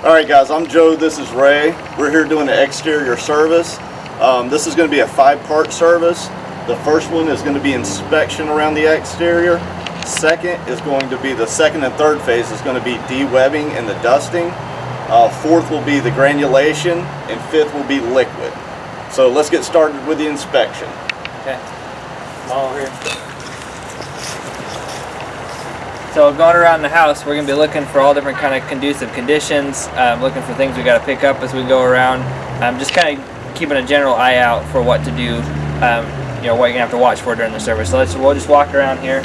Alright guys, I'm Joe, this is Ray. We're here doing the exterior service. This is going to be a 5-part service. The first one is going to be inspection around the exterior. Second is going to be the second and third phase is going to be de-webbing and the dusting. Fourth will be the granulation, and fifth will be liquid. So let's get started with the inspection. Okay, come on over here. So going around the house, we're going to be looking for all different kind of conducive conditions, looking for things we got to pick up as we go around. Just kind of keeping a general eye out for what to do, what you're going to have to watch for during the service. So we'll just walk around here.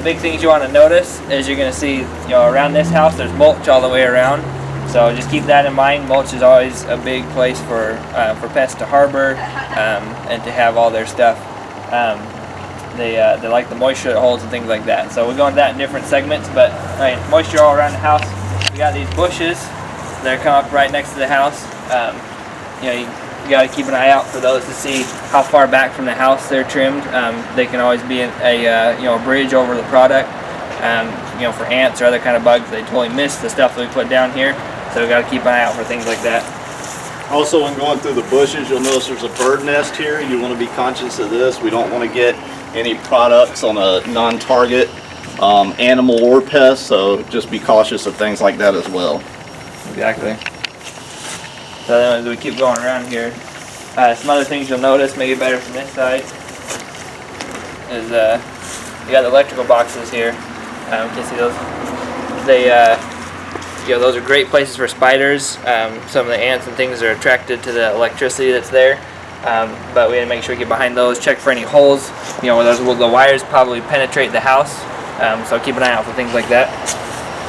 Big things you want to notice is you're going to see, around this house there's mulch all the way around. So just keep that in mind. Mulch is always a big place for pests to harbor and to have all their stuff. They like the moisture it holds and things like that. So we'll go into that in different segments. But moisture all around the house. We got these bushes that come up right next to the house. You got to keep an eye out for those to see how far back from the house they're trimmed. They can always be a bridge over the product. For ants or other kind of bugs, they totally miss the stuff that we put down here. So we got to keep an eye out for things like that. Also, when going through the bushes, you'll notice there's a bird nest here. You want to be conscious of this. We don't want to get any products on a non-target animal or pest, so just be cautious of things like that as well. Exactly. So then as we keep going around here, some other things you'll notice, maybe better from this side, is you got the electrical boxes here. You can see those. Those are great places for spiders. Some of the ants and things are attracted to the electricity that's there. But we had to make sure we get behind those, check for any holes, where the wires probably penetrate the house. So keep an eye out for things like that.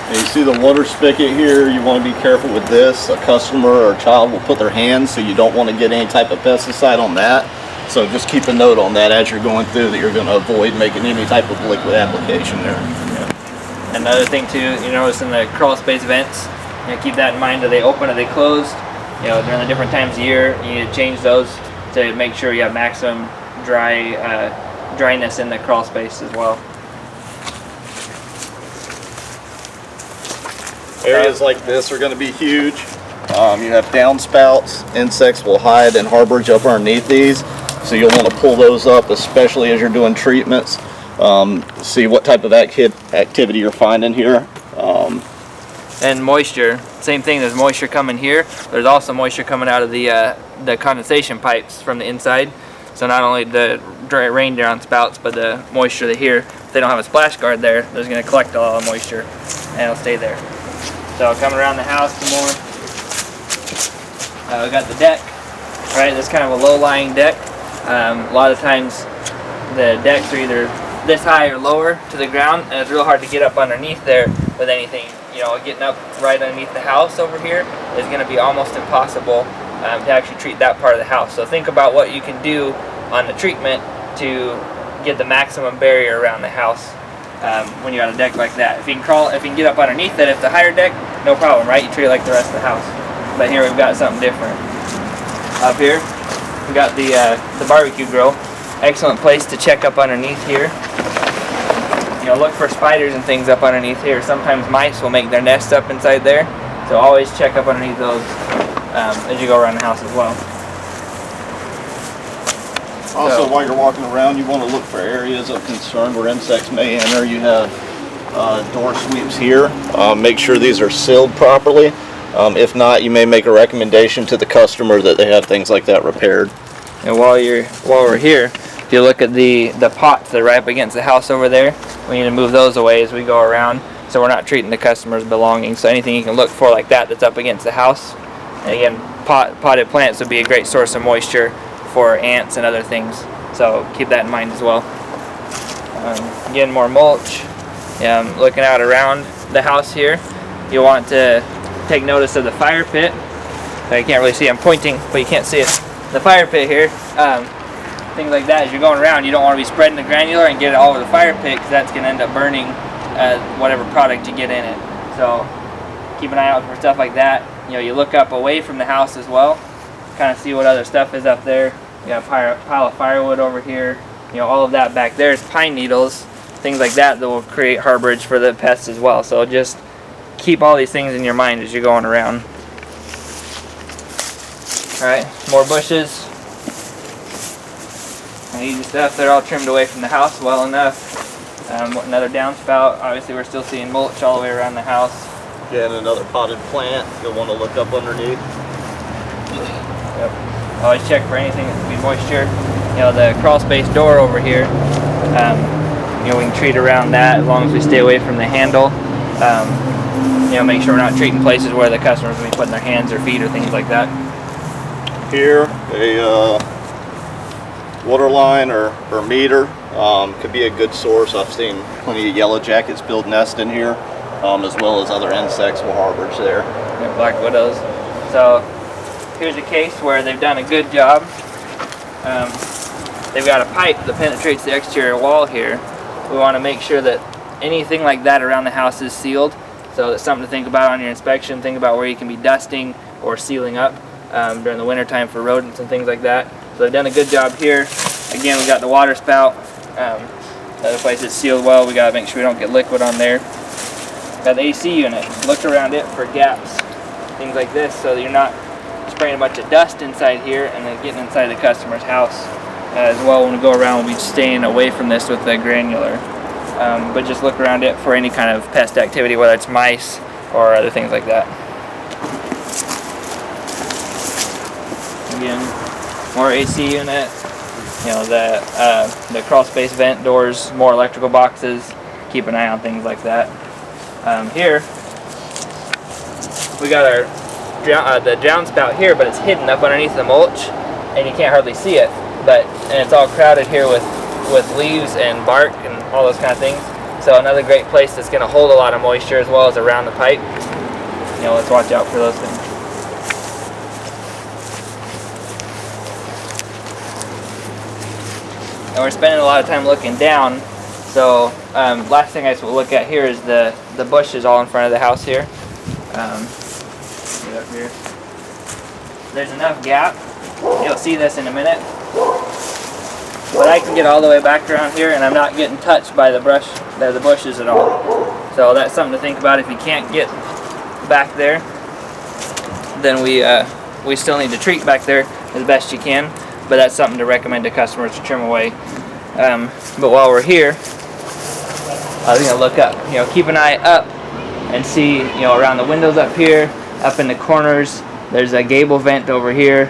And you see the water spigot here, you want to be careful with this. A customer or a child will put their hands, so you don't want to get any type of pesticide on that. So just keep a note on that as you're going through, that you're going to avoid making any type of liquid application there. Another thing too, you notice in the crawl space vents, keep that in mind. Are they open? Are they closed? During the different times of year, you need to change those to make sure you have maximum dryness in the crawl space as well. Areas like this are going to be huge. You have downspouts. Insects will hide and harborage up underneath these, so you'll want to pull those up, especially as you're doing treatments. See what type of activity you're finding here. And moisture, same thing. There's moisture coming here. There's also moisture coming out of the condensation pipes from the inside. So not only the rain down spouts, but the moisture here. If they don't have a splash guard there, there's going to collect a lot of moisture and it'll stay there. So coming around the house some more. We got the deck. Right, this kind of a low-lying deck. A lot of times the decks are either this high or lower to the ground, and it's real hard to get up underneath there with anything. Getting up right underneath the house over here is going to be almost impossible to actually treat that part of the house. So think about what you can do on the treatment to get the maximum barrier around the house when you're on a deck like that. If you can get up underneath it, if it's a higher deck, no problem, right? You treat it like the rest of the house. But here we've got something different. Up here, we got the barbecue grill. Excellent place to check up underneath here. Look for spiders and things up underneath here. Sometimes mice will make their nest up inside there. So always check up underneath those as you go around the house as well. Also, while you're walking around, you want to look for areas of concern where insects may enter. You have door sweeps here. Make sure these are sealed properly. If not, you may make a recommendation to the customer that they have things like that repaired. And while we're here, if you look at the pots that are right up against the house over there, we need to move those away as we go around, so we're not treating the customer's belongings. So anything you can look for like that's up against the house. And again, potted plants would be a great source of moisture for ants and other things. So keep that in mind as well. Again, more mulch. Looking out around the house here, you want to take notice of the fire pit. I can't really see, I'm pointing, but you can't see it. The fire pit here. Things like that. As you're going around, you don't want to be spreading the granular and get it all over the fire pit, because that's going to end up burning whatever product you get in it. So keep an eye out for stuff like that. You look up away from the house as well, kind of see what other stuff is up there. You got a pile of firewood over here. All of that back there is pine needles, things like that will create harborage for the pests as well. So just keep all these things in your mind as you're going around. All right, more bushes. Easy stuff. They're all trimmed away from the house well enough. Another downspout. Obviously, we're still seeing mulch all the way around the house. Again, another potted plant. You'll want to look up underneath. Yep. Always check for anything that could be moisture. You know, the crawl space door over here. You know, we can treat around that as long as we stay away from the handle. You know, make sure we're not treating places where the customers will be putting their hands or feet or things like that. Here, a water line or meter could be a good source. I've seen plenty of yellow jackets build nests in here, as well as other insects will harbor there. Yeah, black widows. So here's a case where they've done a good job. They've got a pipe that penetrates the exterior wall here. We want to make sure that anything like that around the house is sealed. So that's something to think about on your inspection. Think about where you can be dusting or sealing up during the winter time for rodents and things like that. So they've done a good job here. Again, we got the water spout. The other place is sealed well. We got to make sure we don't get liquid on there. Got the AC unit. Look around it for gaps, things like this, so that you're not spraying a bunch of dust inside here and then getting inside the customer's house. As well, when we go around, we'll be staying away from this with the granular. But just look around it for any kind of pest activity, whether it's mice or other things like that. Again, more AC unit. You know, the crawl space vent doors, more electrical boxes. Keep an eye on things like that. Here we got our the downspout here, but it's hidden up underneath the mulch, and you can't hardly see it. And it's all crowded here with leaves and bark and all those kind of things. So another great place that's going to hold a lot of moisture as well as around the pipe. You know, let's watch out for those things. And we're spending a lot of time looking down. So last thing I just will look at here is the bushes all in front of the house here. Get up here. There's enough gap. You'll see this in a minute. But I can get all the way back around here and I'm not getting touched by the bushes at all. So that's something to think about. If you can't get back there, then we still need to treat back there as best you can. But that's something to recommend to customers to trim away. But while we're here, I think I'll look up. You know, keep an eye up and see, you know, around the windows up here, up in the corners. There's a gable vent over here.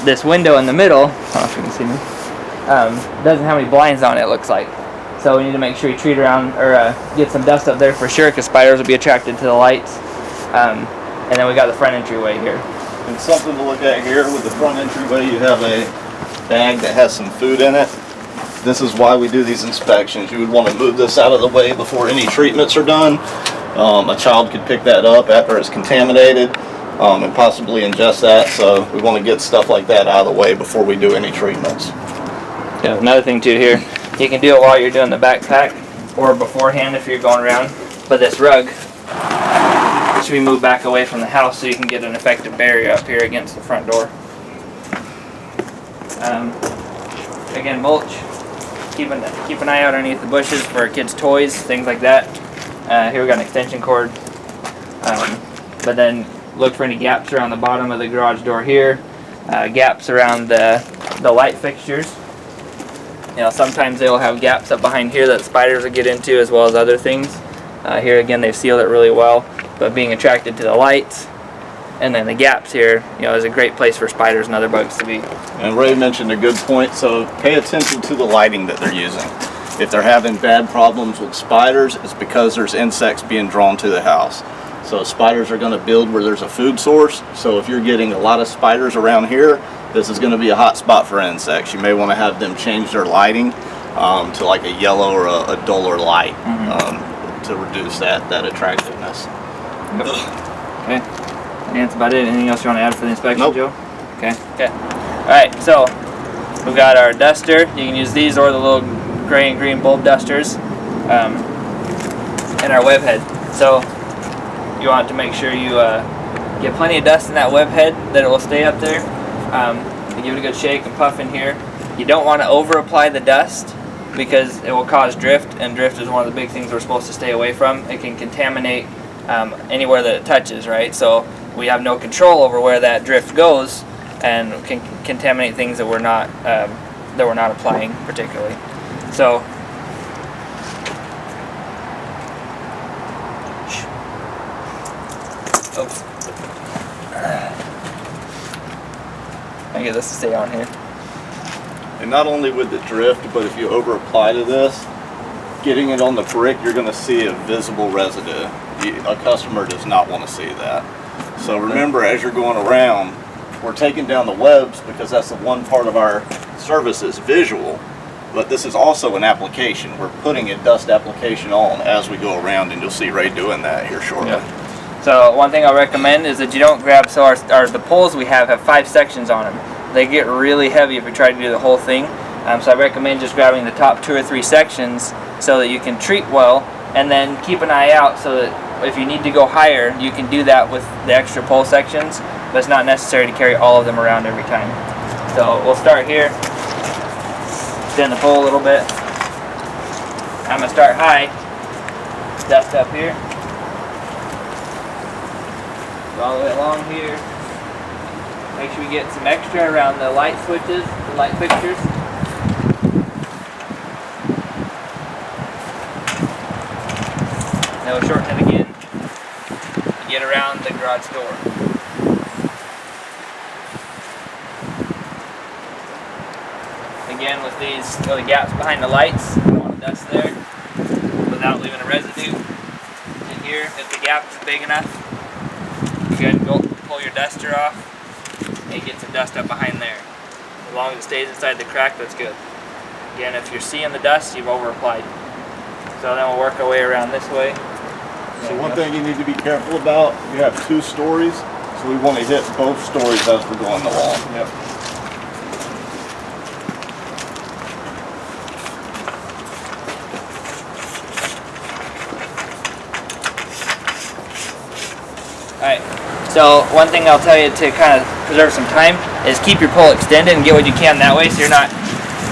This window in the middle, I don't know if you can see me, doesn't have any blinds on it, it looks like. So we need to make sure you treat around or get some dust up there for sure, because spiders will be attracted to the lights. And then we got the front entryway here. And something to look at here with the front entryway, you have a bag that has some food in it. This is why we do these inspections. You would want to move this out of the way before any treatments are done. A child could pick that up after it's contaminated and possibly ingest that. So we want to get stuff like that out of the way before we do any treatments. Yeah, another thing too here, you can do it while you're doing the backpack or beforehand if you're going around. But this rug should be moved back away from the house so you can get an effective barrier up here against the front door. Again, mulch. Keep an eye out underneath the bushes for kids' toys, things like that. Here we got an extension cord. But then look for any gaps around the bottom of the garage door here. Gaps around the light fixtures. You know, sometimes they'll have gaps up behind here that spiders will get into, as well as other things. Here again, they've sealed it really well, but being attracted to the lights and then the gaps here, you know, is a great place for spiders and other bugs to be. And Ray mentioned a good point, so pay attention to the lighting that they're using. If they're having bad problems with spiders, it's because there's insects being drawn to the house. So spiders are going to build where there's a food source. So if you're getting a lot of spiders around here, this is going to be a hot spot for insects. You may want to have them change their lighting to like a yellow or a duller light to reduce that attractiveness. Okay. And that's about it. Anything else you want to add for the inspection, Nope. Joe? Okay. Alright, so we've got our duster. You can use these or the little gray and green bulb dusters. And our web head. So you want to make sure you get plenty of dust in that web head, that it will stay up there. You give it a good shake and puff in here. You don't want to over apply the dust because it will cause drift, and drift is one of the big things we're supposed to stay away from. It can contaminate anywhere that it touches, right? So we have no control over where that drift goes. and can contaminate things that we're not applying particularly. So. Oops. I get this to stay on here. And not only with the drift, but if you over apply to this, getting it on the brick, you're going to see a visible residue. A customer does not want to see that. So remember, as you're going around, we're taking down the webs because that's the one part of our service is visual, but this is also an application. We're putting a dust application on as we go around, and you'll see Ray doing that here shortly. Yep. So one thing I'll recommend is that you don't grab, so the poles we have 5 sections on them. They get really heavy if you try to do the whole thing. So I recommend just grabbing the top 2 or 3 sections so that you can treat well, and then keep an eye out so that if you need to go higher, you can do that with the extra pole sections, but it's not necessary to carry all of them around every time. So we'll start here, extend the pole a little bit. I'm going to start high, dust up here. All the way along here. Make sure we get some extra around the light switches, the light fixtures. Then we'll shorten it again and get around the garage door. Again, with these little gaps behind the lights, you don't want to dust there without leaving a residue in here. If the gap is big enough, you go ahead and pull your duster off and get some dust up behind there. As long as it stays inside the crack, that's good. Again, if you're seeing the dust, you've over applied. So then we'll work our way around this way. So one thing you need to be careful about, you have 2 stories, so we want to hit both stories as we're going along. Yep. Alright, so one thing I'll tell you to kind of preserve some time is keep your pole extended and get what you can that way, so you're not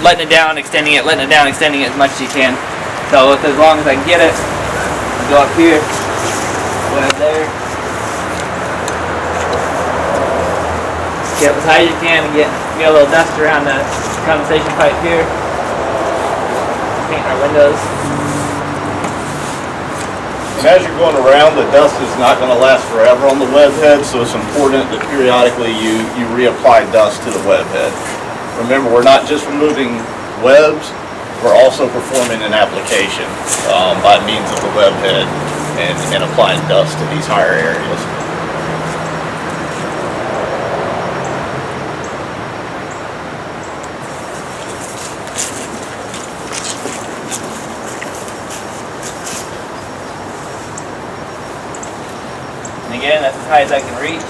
letting it down, extending it, letting it down, extending it as much as you can. So with as long as I can get it, I'll go up here, web there, get as high as you can and get a little dust around the condensation pipe here, paint our windows. And as you're going around, the dust is not going to last forever on the web head, so it's important that periodically you reapply dust to the web head. Remember, we're not just removing webs, we're also performing an application by means of the web head and applying dust to these higher areas. Again, that's as high as I can reach.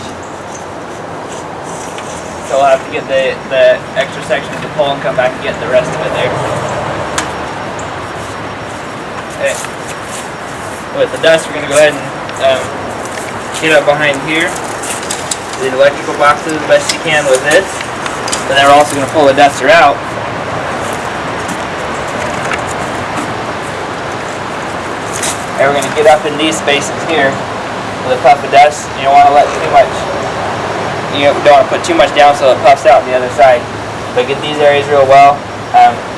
So I'll have to get the extra section of the pole and come back and get the rest of it there. Okay. With the dust, we're going to go ahead and get up behind here. The electrical boxes as best you can with this. But then we're also going to pull the duster out. And we're going to get up in these spaces here with a puff of dust. You don't want to let too much, you don't want to put too much down so it puffs out the other side. But get these areas real well.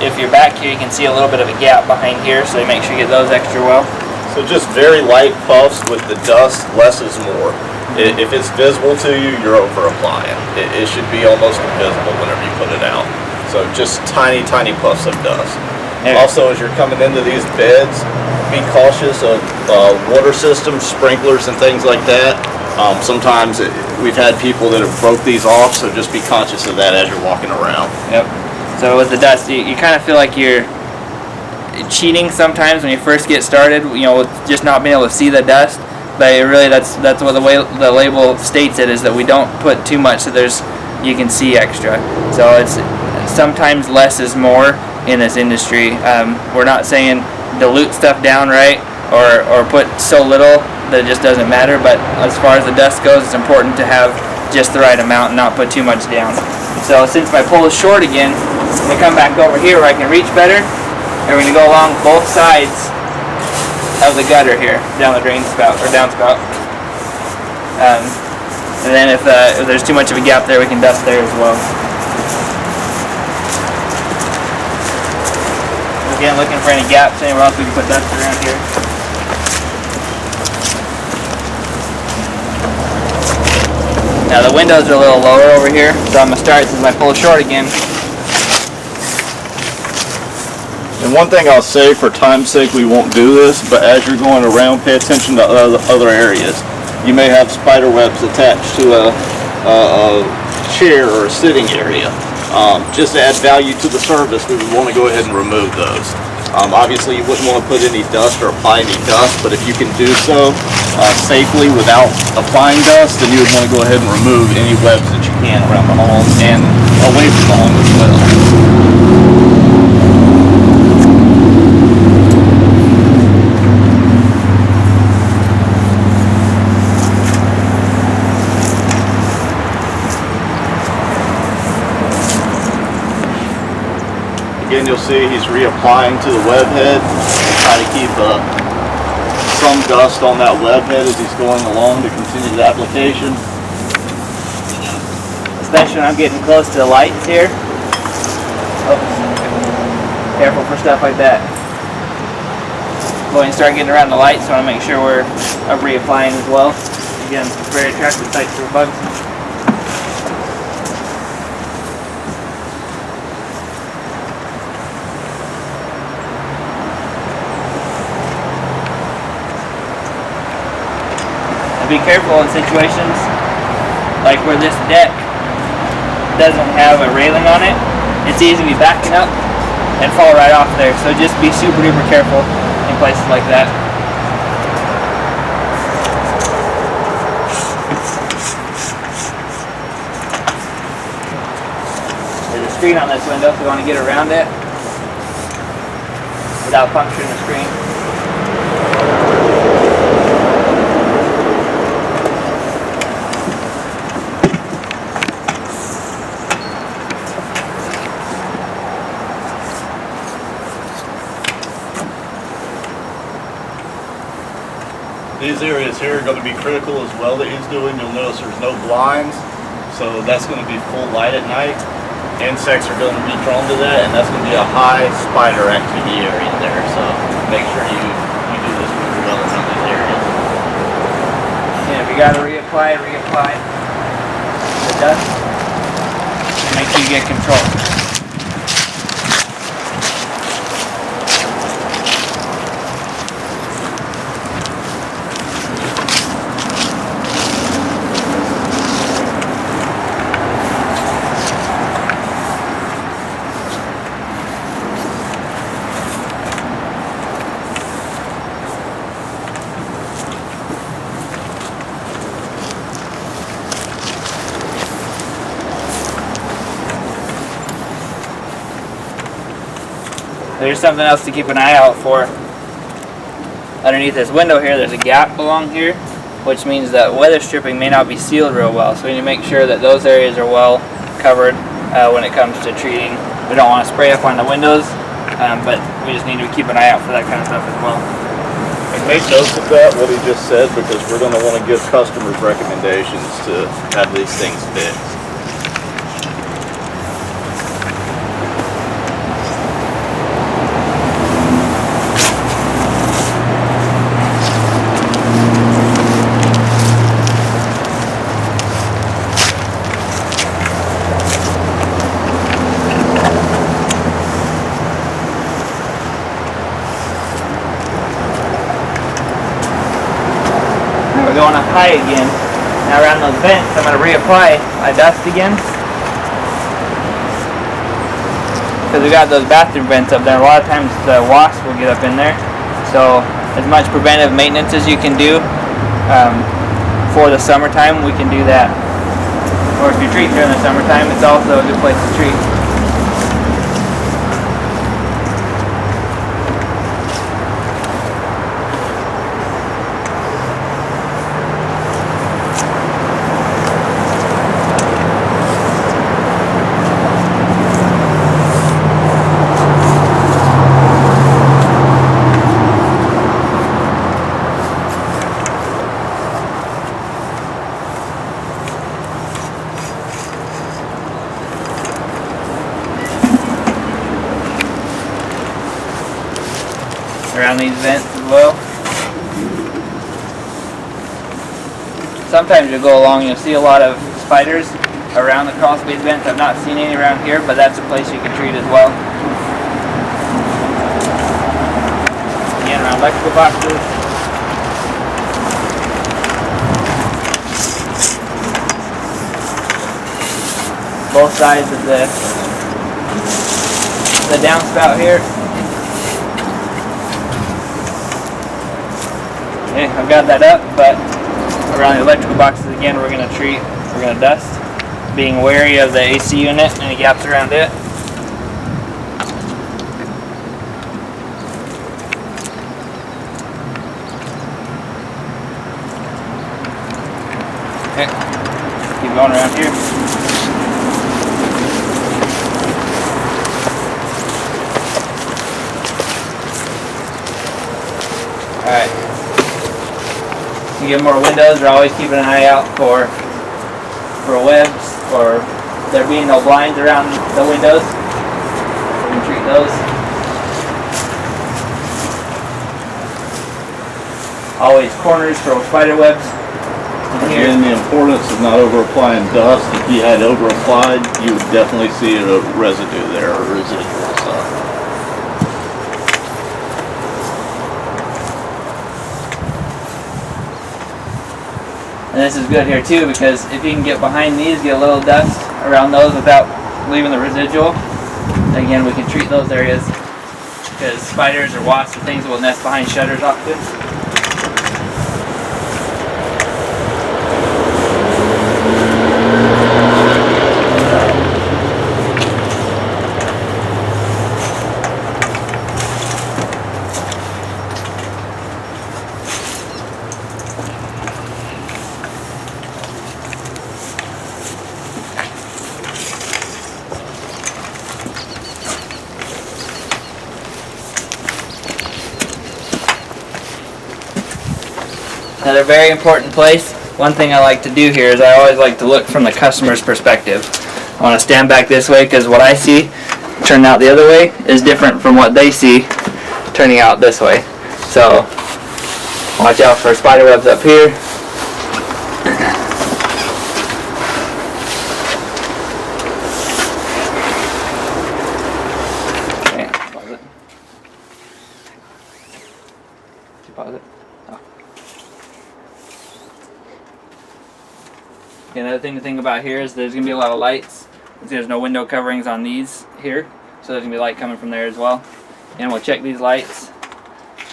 If you're back here, you can see a little bit of a gap behind here, so you make sure you get those extra well. So just very light puffs with the dust, less is more. If it's visible to you, you're over applying. It should be almost invisible whenever you put it out. So just tiny, tiny puffs of dust. Also, as you're coming into these beds, be cautious of water systems, sprinklers, and things like that. Sometimes we've had people that have broke these off, so just be conscious of that as you're walking around. Yep. So with the dust, you kind of feel like you're cheating sometimes when you first get started, you know, with just not being able to see the dust. But it really, that's what the way the label states it, is that we don't put too much so you can see extra. So it's sometimes less is more in this industry. We're not saying dilute stuff down right or put so little that it just doesn't matter, but as far as the dust goes, it's important to have just the right amount and not put too much down. So since my pole is short again, I'm going to come back over here where I can reach better, and we're going to go along both sides of the gutter here, down the drain spout, or downspout. And then if there's too much of a gap there, we can dust there as well. Again, looking for any gaps anywhere else we can put dust around here. Now the windows are a little lower over here, so I'm going to start since I pull short again. And one thing I'll say, for time's sake, we won't do this, but as you're going around, pay attention to other areas. You may have spider webs attached to a chair or a sitting area. Just to add value to the service, we would want to go ahead and remove those. Obviously, you wouldn't want to put any dust or apply any dust, but if you can do so safely without applying dust, then you would want to go ahead and remove any webs that you can around the home and away from the home as well. Again, you'll see he's reapplying to the web head, trying to keep some dust on that web head as he's going along to continue the application. Especially when I'm getting close to the lights here. Oops. Careful for stuff like that. Going to start getting around the lights, so I want to make sure we're reapplying as well. Again, very attractive sites for bugs. Be careful in situations like where this deck doesn't have a railing on it. It's easy to be backing up and fall right off there. So just be super duper careful in places like that. There's a screen on this window if we want to get around it without puncturing the screen. These areas here are going to be critical as well that he's doing. You'll notice there's no blinds, so that's going to be full light at night. Insects are going to be drawn to that, and that's going to be a high spider activity area there. So make sure you do this really well around these areas. Yeah, if you got to reapply the dust. Make sure you get control. There's something else to keep an eye out for. Underneath this window here, there's a gap along here, which means that weather stripping may not be sealed real well. So we need to make sure that those areas are well covered when it comes to treating. We don't want to spray up on the windows, but we just need to keep an eye out for that kind of stuff as well. And make notes of that, what he just said, because we're going to want to give customers recommendations to have these things fixed. Going up high again. Now around those vents, I'm going to reapply my dust again. Because we got those bathroom vents up there. A lot of times the wasps will get up in there. So as much preventive maintenance as you can do for the summertime, we can do that. Or if you treat during the summertime, it's also a good place to treat. around these vents as well. Sometimes you'll go along and you'll see a lot of spiders around the crawl space vents. I've not seen any around here, but that's a place you can treat as well. Again, around electrical boxes. Both sides of the downspout here. Okay, I've got that up, but around the electrical boxes again, we're going to dust, being wary of the AC unit, any gaps around it. Okay, keep going around here. Alright. You get more windows, we're always keeping an eye out for webs, or there being no blinds around the windows. We can treat those. Always corners for spider webs. Again, the importance of not over applying dust. If you had over applied, you would definitely see a residue there, or residual stuff. And this is good here too, because if you can get behind these, get a little dust around those without leaving the residual, again we can treat those areas, because spiders or wasps or things will nest behind shutters often. Another very important place. One thing I like to do here is I always like to look from the customer's perspective. I want to stand back this way because what I see turning out the other way is different from what they see turning out this way. So watch out for spider webs up here. Okay, pause it. Did you pause it? Oh. Another thing to think about here is there's going to be a lot of lights. There's no window coverings on these here, so there's going to be light coming from there as well. And we'll check these lights.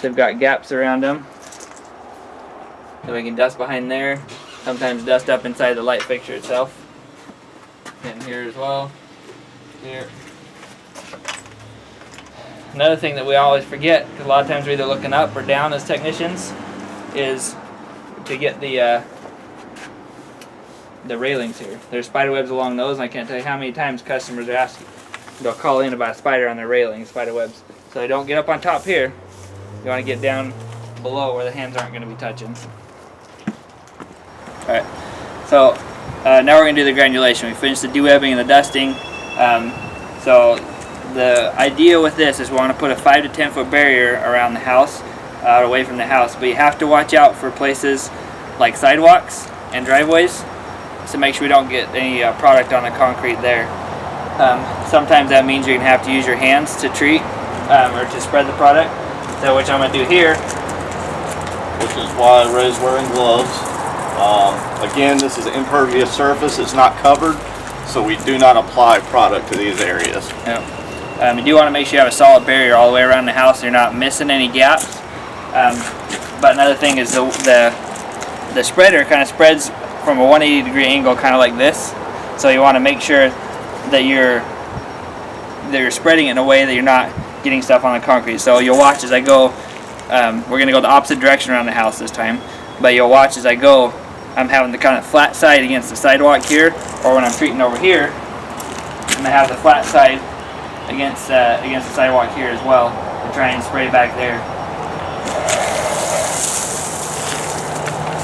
They've got gaps around them. So we can dust behind there. Sometimes dust up inside the light fixture itself. And here as well. Here. Another thing that we always forget, because a lot of times we're either looking up or down as technicians, is to get the railings here. There's spider webs along those, and I can't tell you how many times customers are asking. They'll call in about a spider on their railings, spider webs. So they don't get up on top here. You want to get down below where the hands aren't going to be touching. Alright, so now we're going to do the granulation. We finished the dewebbing and the dusting. So the idea with this is we want to put a 5 to 10 foot barrier around the house, away from the house. But you have to watch out for places like sidewalks and driveways, to make sure we don't get any product on the concrete there. Sometimes that means you're going to have to use your hands to treat or to spread the product. So which I'm going to do here. Which is why Ray's wearing gloves. Again, this is an impervious surface. It's not covered, so we do not apply product to these areas. You do want to make sure you have a solid barrier all the way around the house. So you're not missing any gaps. But another thing is the spreader kind of spreads from a 180 degree angle, kind of like this. So you want to make sure that you're spreading it in a way that you're not getting stuff on the concrete. So you'll watch as I go. We're going to go the opposite direction around the house this time, but you'll watch as I go. I'm having the kind of flat side against the sidewalk here, or when I'm treating over here, I'm going to have the flat side against the sidewalk here as well, and try and spray back there.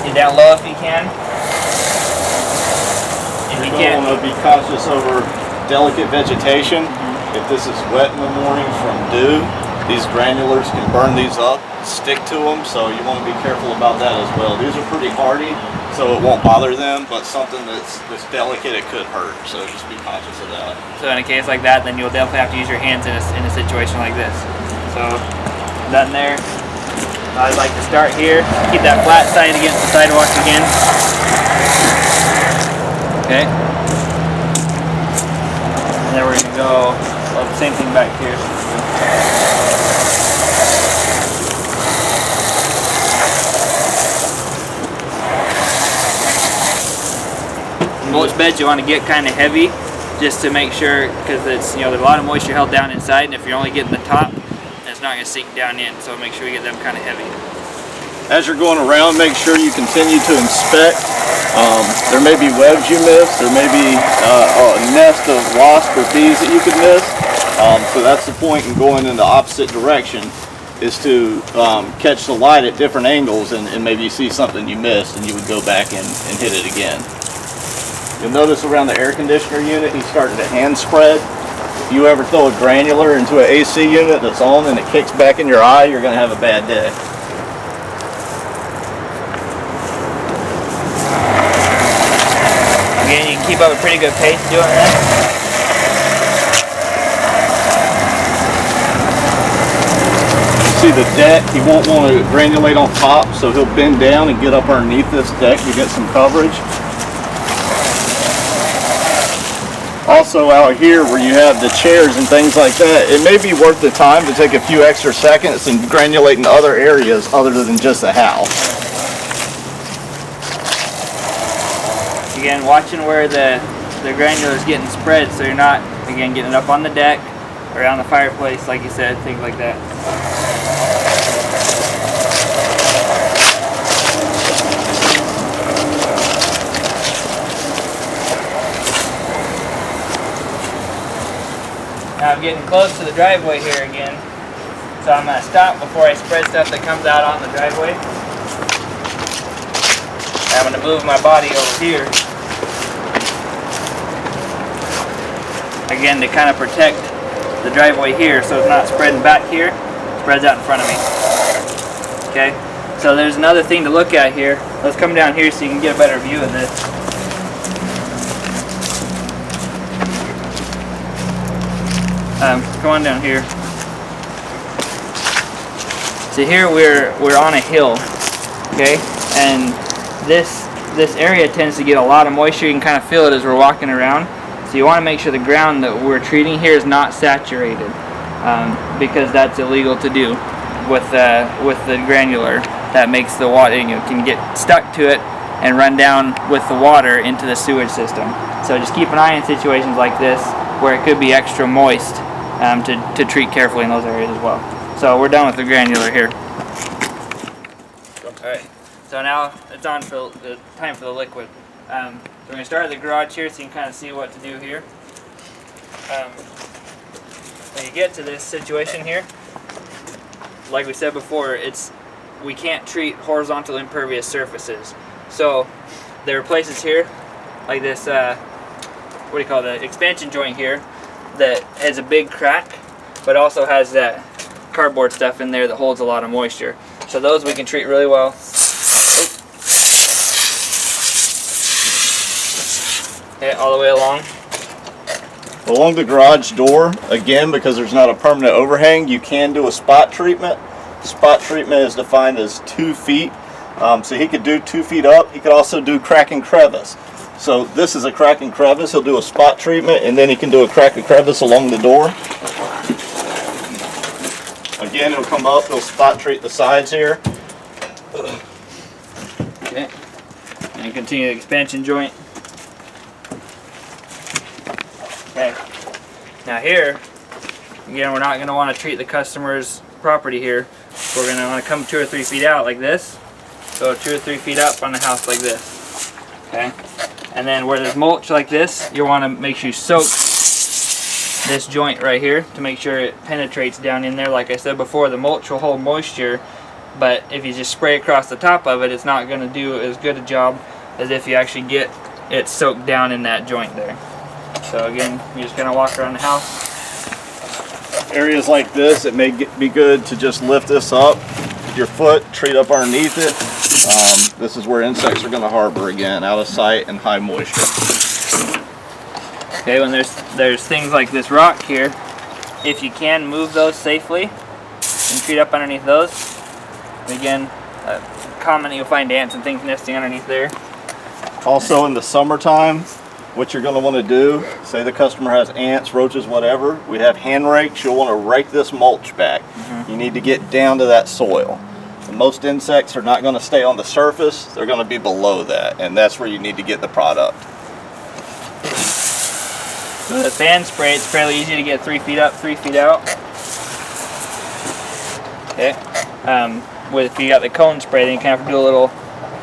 Get down low if you can. If you You're going to be cautious over delicate vegetation. If this is wet in the morning from dew, These granulars can burn these up, stick to them, so you want to be careful about that as well. These are pretty hardy, so it won't bother them, but something that's delicate, it could hurt, so just be conscious of that. So in a case like that, then you'll definitely have to use your hands in a situation like this. So, done there. I'd like to start here, keep that flat side against the sidewalk again. Okay. And then we're gonna go, well, the same thing back here. Mulch beds you want to get kind of heavy, just to make sure, because it's, there's a lot of moisture held down inside, and if you're only getting the top, it's not going to sink down in. So make sure you get them kind of heavy. As you're going around, make sure you continue to inspect. There may be webs you missed. There may be a nest of wasps or bees that you could miss. So that's the point in going in the opposite direction, is to catch the light at different angles, and maybe you see something you missed and you would go back and hit it again. You'll notice around the air conditioner unit, he's starting to hand spread. If you ever throw a granular into an AC unit that's on and it kicks back in your eye, you're going to have a bad day. Again, you can keep up a pretty good pace doing that. See the deck, he won't want to granulate on top, so he'll bend down and get up underneath this deck to get some coverage. Also out here where you have the chairs and things like that, it may be worth the time to take a few extra seconds and granulate in other areas other than just the house. Again, watching where the granular is getting spread, so you're not, again, getting up on the deck, around the fireplace, like you said, things like that. Now I'm getting close to the driveway here again, so I'm going to stop before I spread stuff that comes out on the driveway. I'm going to move my body over here, again, to kind of protect the driveway here so it's not spreading back here, it spreads out in front of me. Okay, so there's another thing to look at here. Let's come down here so you can get a better view of this. Come on down here. So here we're on a hill, okay, and this area tends to get a lot of moisture. You can kind of feel it as we're walking around. So you want to make sure the ground that we're treating here is not saturated, because that's illegal to do with the granular. That makes the water, can get stuck to it and run down with the water into the sewage system. So just keep an eye in situations like this where it could be extra moist, to treat carefully in those areas as well. So we're done with the granular here. Alright, so now it's on for the time for the liquid. So we're going to start at the garage here so you can kind of see what to do here. When you get to this situation here, like we said before, we can't treat horizontal impervious surfaces. So there are places here, like this, the expansion joint here, that has a big crack, but also has that cardboard stuff in there that holds a lot of moisture. So those we can treat really well. Okay, all the way along. Along the garage door, again, because there's not a permanent overhang, you can do a spot treatment. Spot treatment is defined as 2 feet. So he could do 2 feet up. He could also do crack and crevice. So this is a crack and crevice. He'll do a spot treatment, and then he can do a crack and crevice along the door. Again, he'll come up, he'll spot treat the sides here. Okay, and continue the expansion joint. Okay, now here, again, we're not going to want to treat the customer's property here. We're going to want to come 2 or 3 feet out like this. Go 2 or 3 feet up on the house like this. Okay, and then where there's mulch like this, you want to make sure you soak this joint right here to make sure it penetrates down in there. Like I said before, the mulch will hold moisture, but if you just spray across the top of it, it's not going to do as good a job as if you actually get it soaked down in that joint there. So again, you're just going to walk around the house. areas like this, it may be good to just lift this up with your foot, treat up underneath it. This is where insects are going to harbor again, out of sight and high moisture. Okay, when there's things like this rock here, if you can move those safely and treat up underneath those, again, common you'll find ants and things nesting underneath there. Also in the summertime, what you're going to want to do, say the customer has ants, roaches, whatever, we have hand rakes. You'll want to rake this mulch back. You need to get down to that soil. And most insects are not going to stay on the surface, they're going to be below that, and that's where you need to get the product. So the fan spray, it's fairly easy to get 3 feet up, 3 feet out. Okay. If you got the cone spray, then you kind of have to do a little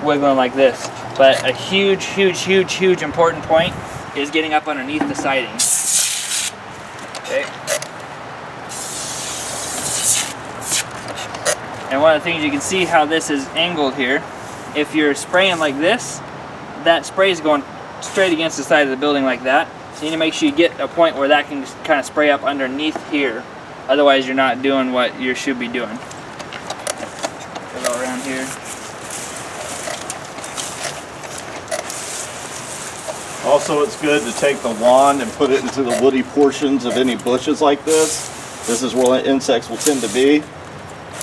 wiggling like this. But a huge important point is getting up underneath the siding. Okay. And one of the things you can see how this is angled here, if you're spraying like this, that spray is going straight against the side of the building like that. So you need to make sure you get a point where that can kind of spray up underneath here. Otherwise you're not doing what you should be doing. Go around here. Also, it's good to take the wand and put it into the woody portions of any bushes like this. This is where insects will tend to be.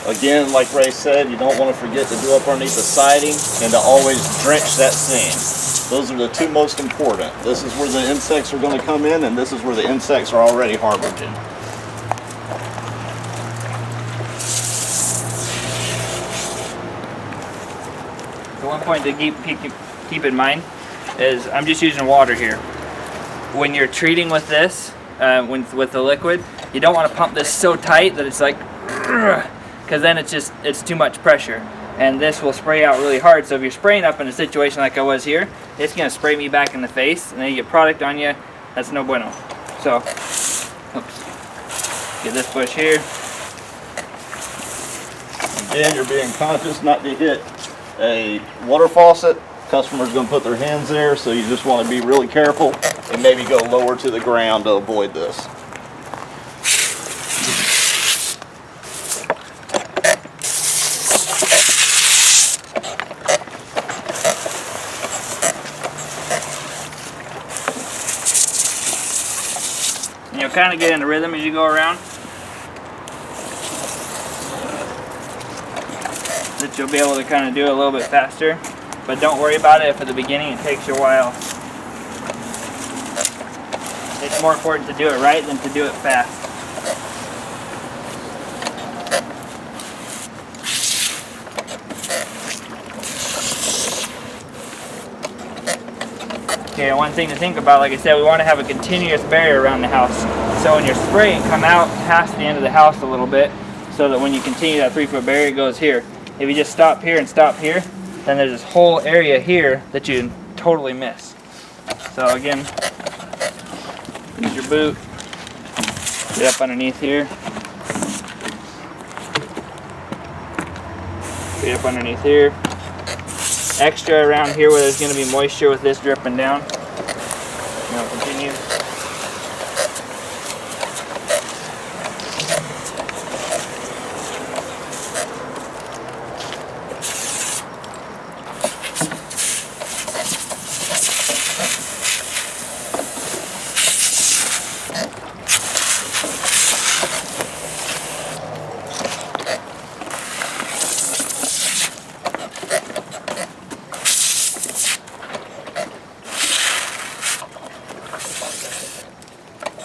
Again, like Ray said, you don't want to forget to do up underneath the siding and to always drench that seam. Those are the two most important. This is where the insects are going to come in, and this is where the insects are already harboring. So one point to keep in mind is I'm just using water here. When you're treating with this, with the liquid, you don't want to pump this so tight that it's like, because then it's too much pressure, and this will spray out really hard. So if you're spraying up in a situation like I was here, it's going to spray me back in the face, and then you get product on you. That's no bueno. So, oops. Get this bush here. Again, you're being conscious not to hit a water faucet. Customer's going to put their hands there, so you just want to be really careful and maybe go lower to the ground to avoid this. And you'll kind of get in a rhythm as you go around. That you'll be able to kind of do a little bit faster. But don't worry about it if at the beginning it takes you a while. It's more important to do it right than to do it fast. Okay, one thing to think about, like I said, we want to have a continuous barrier around the house. So when you're spraying, come out past the end of the house a little bit, so that when you continue that 3-foot barrier, it goes here. If you just stop here and stop here, then there's this whole area here that you totally miss. So again, use your boot, get up underneath here, get up underneath here. Extra around here where there's going to be moisture with this dripping down. Now continue.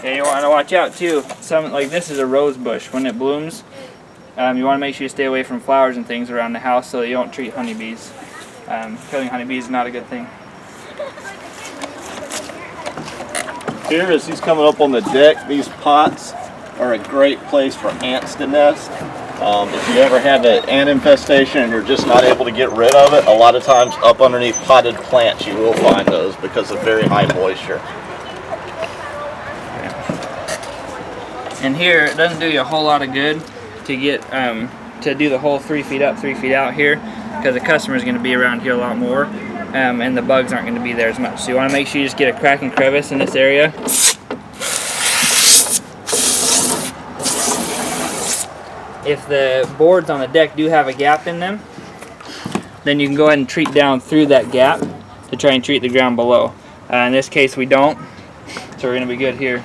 Okay, you want to watch out too. Some like this is a rose bush. When it blooms, you want to make sure you stay away from flowers and things around the house so that you don't treat honeybees. Killing honeybees is not a good thing. Here, as he's coming up on the deck, these pots are a great place for ants to nest. If you ever have an ant infestation and you're just not able to get rid of it, a lot of times up underneath potted plants you will find those because of very high moisture. And here, it doesn't do you a whole lot of good to get to do the whole 3 feet up, 3 feet out here, because the customer is going to be around here a lot more, and the bugs aren't going to be there as much. So you want to make sure you just get a crack and crevice in this area. if the boards on the deck do have a gap in them, then you can go ahead and treat down through that gap to try and treat the ground below. In this case we don't, so we're going to be good here.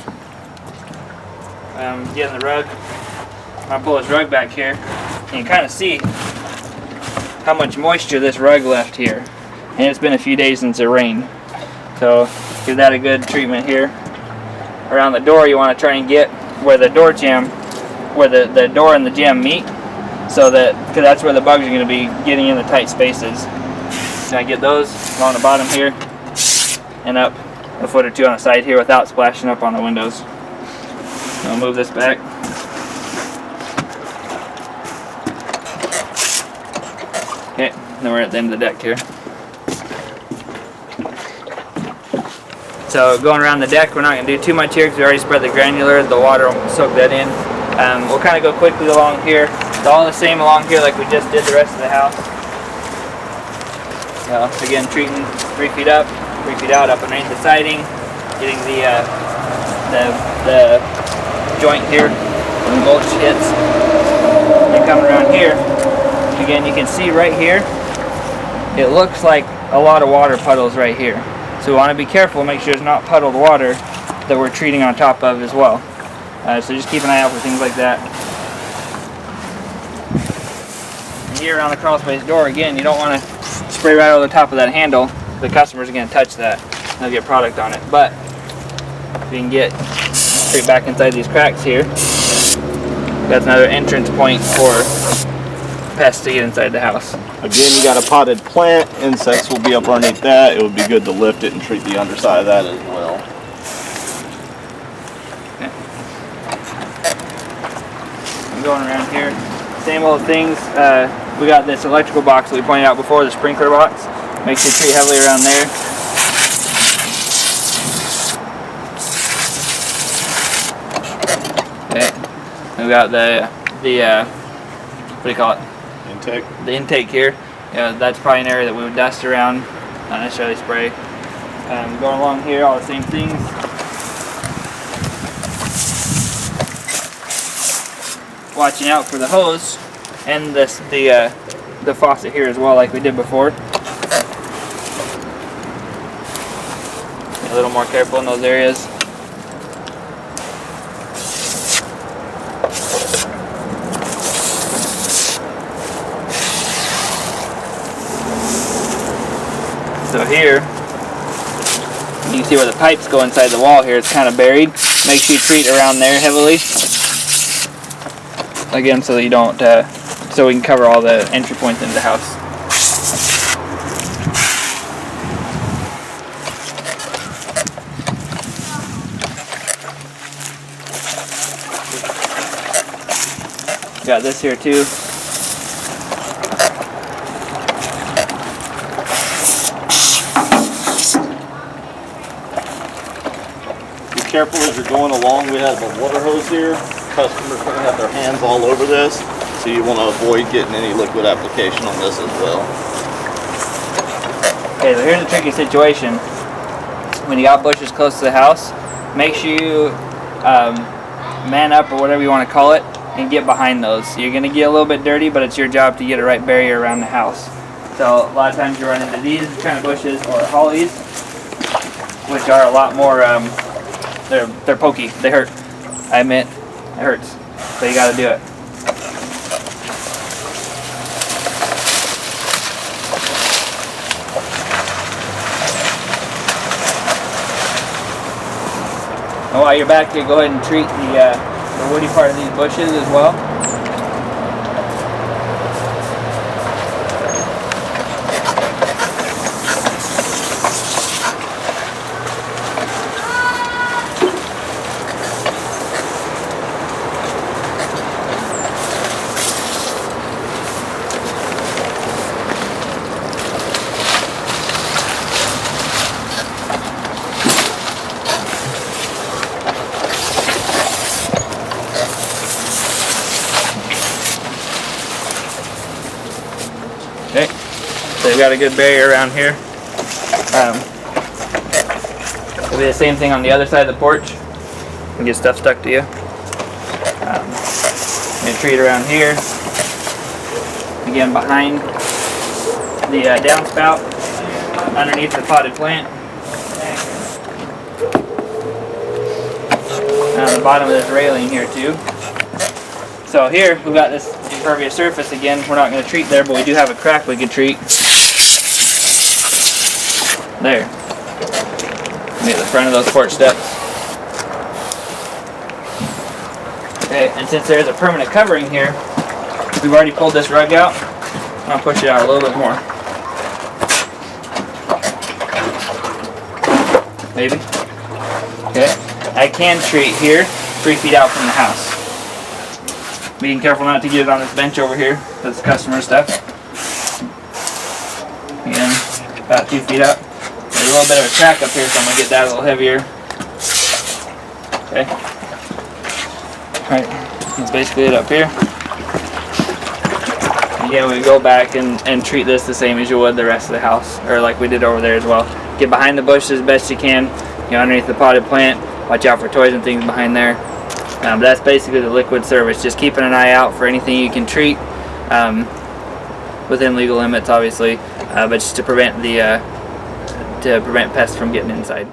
Getting the rug, I'll pull this rug back here, and you can kind of see how much moisture this rug left here. And it's been a few days since it rained. So give that a good treatment here. Around the door you want to try and get where the door jamb, where the door and the jamb meet, so that, because that's where the bugs are going to be getting in the tight spaces. So I get those along the bottom here and up a foot or two on the side here without splashing up on the windows. So I'll move this back. Okay, then we're at the end of the deck here. So going around the deck, we're not going to do too much here because we already spread the granular. The water will soak that in. We'll kind of go quickly along here. It's all the same along here like we just did the rest of the house. Again, treating 3 feet up, 3 feet out, up underneath the siding, getting the joint here where the mulch hits. And coming around here, again, you can see right here, it looks like a lot of water puddles right here. So we want to be careful, make sure there's not puddled water that we're treating on top of as well. So just keep an eye out for things like that. And here around the crawl space door, again, you don't want to spray right over the top of that handle. The customer's going to touch that. They'll get product on it. But if you can get straight back inside these cracks here, that's another entrance point for pests to get inside the house. Again, you got a potted plant, insects will be up underneath that. It would be good to lift it and treat the underside of that as well. Okay. I'm going around here. Same old things. We got this electrical box that we pointed out before, the sprinkler box. Make sure you treat heavily around there. Okay. We got the what do you call it? Intake. The intake here. That's probably an area that we would dust around, not necessarily spray. Going along here, all the same things. Watching out for the hose and the faucet here as well, like we did before. Be a little more careful in those areas. So here, you can see where the pipes go inside the wall here. It's kind of buried. Make sure you treat around there heavily. Again, so that you don't, so we can cover all the entry points into the house. Got this here too. Careful as you're going along. We have a water hose here. Customers going to have their hands all over this, so you want to avoid getting any liquid application on this as well. Okay, so here's a tricky situation. When you got bushes close to the house, make sure you man up, or whatever you want to call it, and get behind those. You're going to get a little bit dirty, but it's your job to get a right barrier around the house. So a lot of times you run into these kind of bushes or hollies, which are a lot more they're pokey. They hurt. I admit, it hurts. So you got to do it. And while you're back here, go ahead and treat the woody part of these bushes as well. Okay, so you've got a good barrier around here. It'll be the same thing on the other side of the porch. You can get stuff stuck to you. can treat around here. Again, behind the downspout, underneath the potted plant. On the bottom of this railing here too. So here we've got this impervious surface again. We're not going to treat there, but we do have a crack we can treat. There. At the front of those porch steps. Okay, and since there's a permanent covering here, we've already pulled this rug out. I'll push it out a little bit more. Maybe. Okay. I can treat here 3 feet out from the house. Being careful not to get it on this bench over here. That's customer stuff. Again, about 2 feet up. There's a little bit of a crack up here, so I'm going to get that a little heavier. Okay. Alright, that's basically it up here. Again, we go back and treat this the same as you would the rest of the house, or like we did over there as well. Get behind the bushes as best you can, underneath the potted plant. Watch out for toys and things behind there. But that's basically the liquid service. Just keeping an eye out for anything you can treat within legal limits, obviously, but just to prevent pests from getting inside.